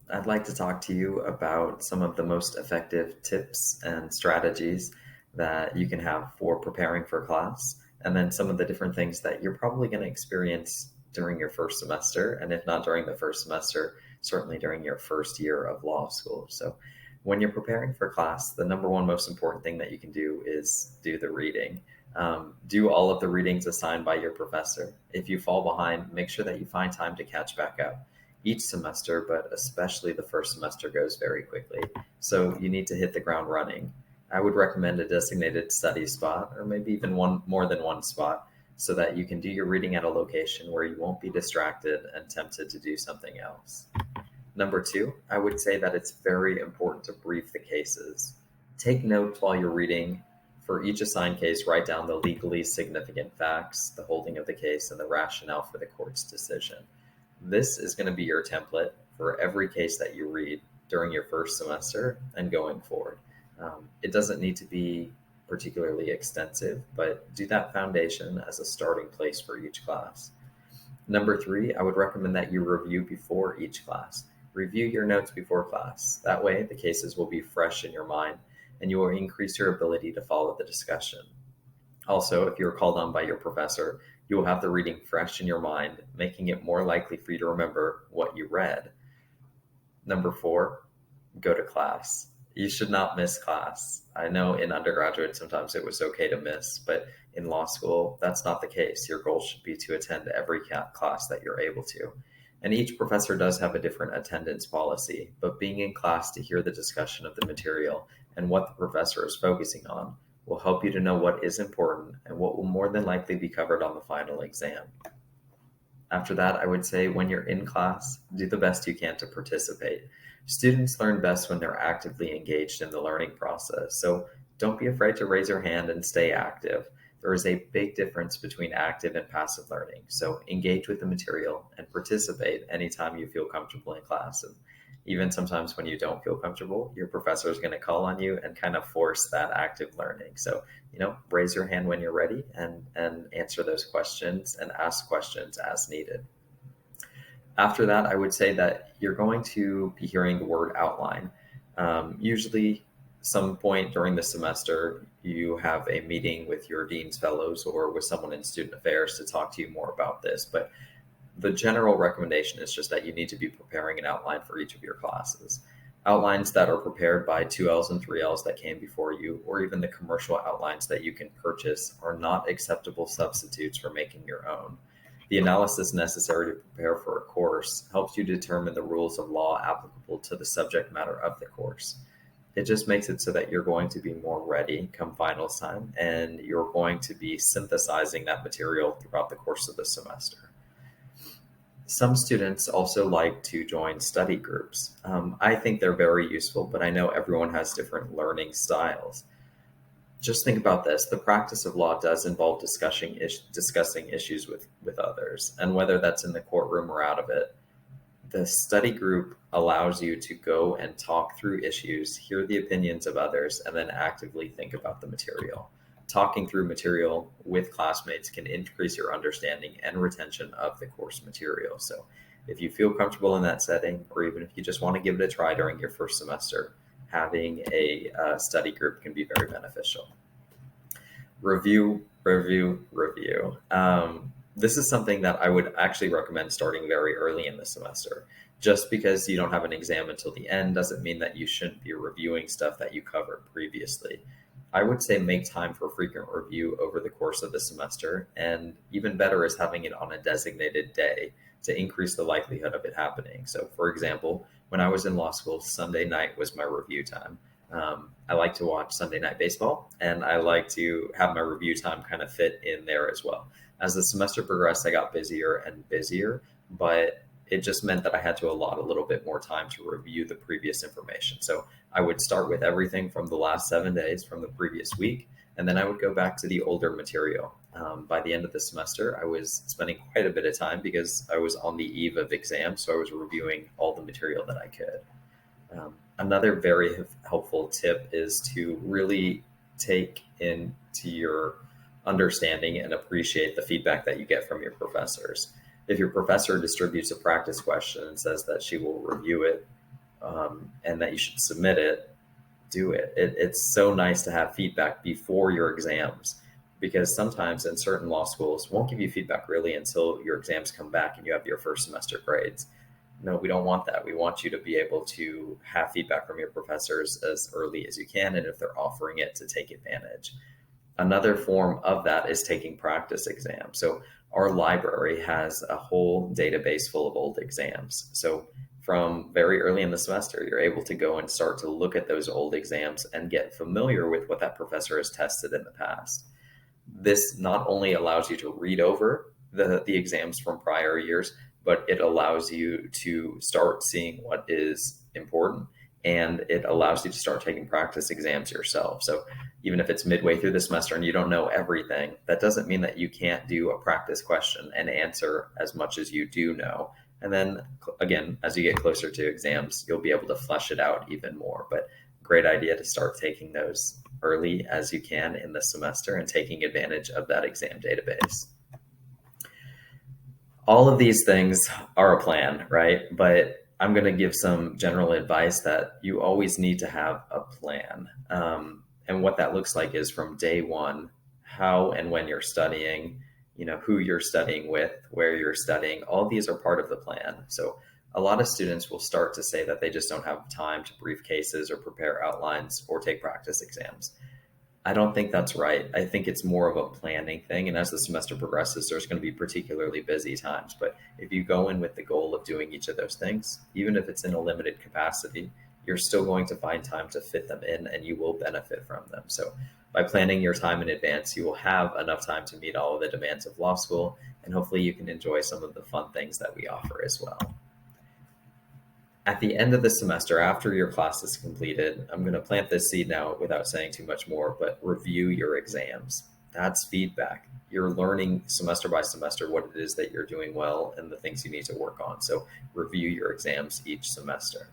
I'd like to talk to you about some of the most effective tips and strategies that you can have for preparing for class, and then some of the different things that you're probably going to experience during your first semester, and if not during the first semester, certainly during your first year of law school. So, when you're preparing for class, the number one most important thing that you can do is do the reading. Do all of the readings assigned by your professor. If you fall behind, make sure that you find time to catch back up. Each semester, but especially the first semester, goes very quickly. So you need to hit the ground running. I would recommend a designated study spot, or maybe even one more than one spot, so that you can do your reading at a location where you won't be distracted and tempted to do something else. Number two, I would say that it's very important to brief the cases. Take notes while you're reading. For each assigned case, write down the legally significant facts, the holding of the case, and the rationale for the court's decision. This is going to be your template for every case that you read during your first semester and going forward. It doesn't need to be particularly extensive, but do that foundation as a starting place for each class. Number three, I would recommend that you review before each class. Review your notes before class. That way, the cases will be fresh in your mind and you will increase your ability to follow the discussion. Also, if you're called on by your professor, you will have the reading fresh in your mind, making it more likely for you to remember what you read. Number four, go to class. You should not miss class. I know in undergraduate sometimes it was okay to miss, but in law school, that's not the case. Your goal should be to attend every class that you're able to. And each professor does have a different attendance policy, but being in class to hear the discussion of the material and what the professor is focusing on will help you to know what is important and what will more than likely be covered on the final exam. After that, I would say when you're in class, do the best you can to participate. Students learn best when they're actively engaged in the learning process. So don't be afraid to raise your hand and stay active. There is a big difference between active and passive learning. So engage with the material and participate anytime you feel comfortable in class. And even sometimes when you don't feel comfortable, your professor is going to call on you and kind of force that active learning. So, raise your hand when you're ready and answer those questions and ask questions as needed. After that, I would say that you're going to be hearing the word outline. Usually, some point during the semester, you have a meeting with your dean's fellows or with someone in student affairs to talk to you more about this. But the general recommendation is just that you need to be preparing an outline for each of your classes. Outlines that are prepared by 2Ls and 3Ls that came before you, or even the commercial outlines that you can purchase, are not acceptable substitutes for making your own. The analysis necessary to prepare for a course helps you determine the rules of law applicable to the subject matter of the course. It just makes it so that you're going to be more ready come finals time and you're going to be synthesizing that material throughout the course of the semester. Some students also like to join study groups. I think they're very useful, but I know everyone has different learning styles. Just think about this. The practice of law does involve discussing issues with others, and whether that's in the courtroom or out of it. The study group allows you to go and talk through issues, hear the opinions of others, and then actively think about the material. Talking through material with classmates can increase your understanding and retention of the course material. So, if you feel comfortable in that setting, or even if you just want to give it a try during your first semester, having a study group can be very beneficial. Review, review, review. This is something that I would actually recommend starting very early in the semester. Just because you don't have an exam until the end doesn't mean that you shouldn't be reviewing stuff that you covered previously. I would say make time for frequent review over the course of the semester, and even better is having it on a designated day to increase the likelihood of it happening. So, for example, when I was in law school, Sunday night was my review time. I like to watch Sunday night baseball, and I like to have my review time kind of fit in there as well. As the semester progressed, I got busier and busier, but it just meant that I had to allot a little bit more time to review the previous information. So I would start with everything from the last 7 days from the previous week, and then I would go back to the older material. By the end of the semester, I was spending quite a bit of time because I was on the eve of exams, so I was reviewing all the material that I could. Another very helpful tip is to really take into your understanding and appreciate the feedback that you get from your professors. If your professor distributes a practice question and says that she will review it, and that you should submit it, do it. It's so nice to have feedback before your exams, because sometimes in certain law schools won't give you feedback really until your exams come back and you have your first semester grades. No, we don't want that. We want you to be able to have feedback from your professors as early as you can, and if they're offering it, to take advantage. Another form of that is taking practice exams. So our library has a whole database full of old exams. So from very early in the semester, you're able to go and start to look at those old exams and get familiar with what that professor has tested in the past. This not only allows you to read over the exams from prior years, but it allows you to start seeing what is important, and it allows you to start taking practice exams yourself. So even if it's midway through the semester and you don't know everything, that doesn't mean that you can't do a practice question and answer as much as you do know. And then again, as you get closer to exams, you'll be able to flesh it out even more. But great idea to start taking those early as you can in the semester and taking advantage of that exam database. All of these things are a plan, right? But I'm going to give some general advice that you always need to have a plan. And what that looks like is from day one, how and when you're studying, who you're studying with, where you're studying, all these are part of the plan. So a lot of students will start to say that they just don't have time to brief cases or prepare outlines or take practice exams. I don't think that's right. I think it's more of a planning thing. And as the semester progresses, there's going to be particularly busy times. But if you go in with the goal of doing each of those things, even if it's in a limited capacity, you're still going to find time to fit them in and you will benefit from them. So by planning your time in advance, you will have enough time to meet all of the demands of law school. And hopefully you can enjoy some of the fun things that we offer as well. At the end of the semester, after your class is completed, I'm going to plant this seed now without saying too much more, but review your exams. That's feedback. You're learning semester by semester what it is that you're doing well and the things you need to work on. So review your exams each semester.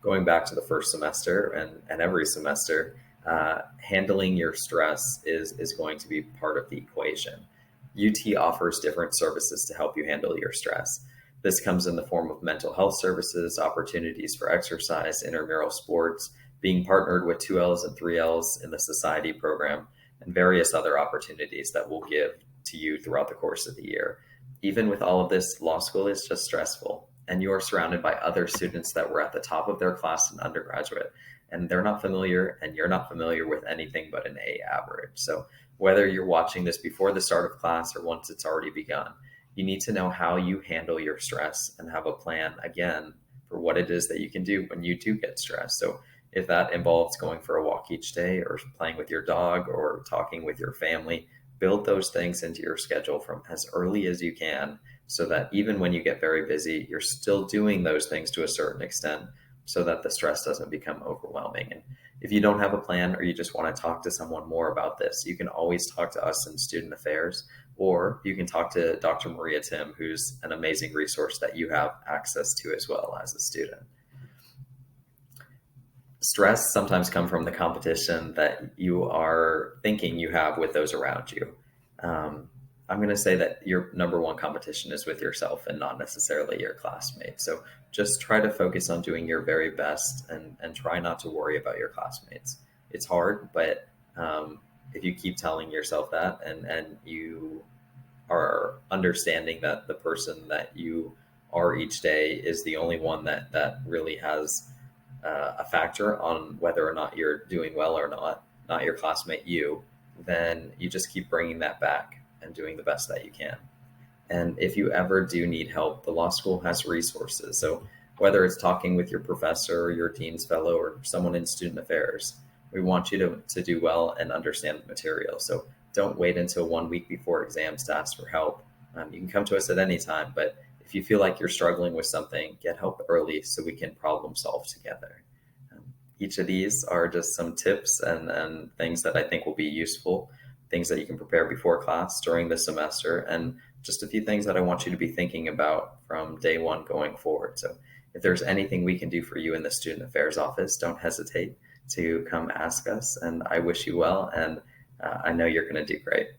Going back to the first semester and every semester, handling your stress is going to be part of the equation. UT offers different services to help you handle your stress. This comes in the form of mental health services, opportunities for exercise, intramural sports, being partnered with 2Ls and 3Ls in the society program, and various other opportunities that we'll give to you throughout the course of the year. Even with all of this, law school is just stressful, and you are surrounded by other students that were at the top of their class in undergraduate, and they're not familiar, and you're not familiar with anything but an A average. So whether you're watching this before the start of class or once it's already begun, you need to know how you handle your stress and have a plan, again, for what it is that you can do when you do get stressed. So if that involves going for a walk each day or playing with your dog or talking with your family, build those things into your schedule from as early as you can so that even when you get very busy, you're still doing those things to a certain extent so that the stress doesn't become overwhelming. And if you don't have a plan or you just want to talk to someone more about this, you can always talk to us in Student Affairs, or you can talk to Dr. Maria Tim, who's an amazing resource that you have access to as well as a student. Stress sometimes comes from the competition that you are thinking you have with those around you. I'm going to say that your number one competition is with yourself and not necessarily your classmates. So just try to focus on doing your very best and try not to worry about your classmates. It's hard, but if you keep telling yourself that and you are understanding that the person that you are each day is the only one that really has a factor on whether or not you're doing well or not your classmate, then you just keep bringing that back and doing the best that you can. And if you ever do need help, the law school has resources. So whether it's talking with your professor or your dean's fellow or someone in student affairs, we want you to do well and understand the material. So don't wait until 1 week before exams to ask for help. You can come to us at any time, but if you feel like you're struggling with something, get help early so we can problem solve together. Each of these are just some tips and things that I think will be useful, things that you can prepare before class, during the semester, and just a few things that I want you to be thinking about from day one going forward. So if there's anything we can do for you in the Student Affairs office, don't hesitate to come ask us. And I wish you well, and I know you're going to do great.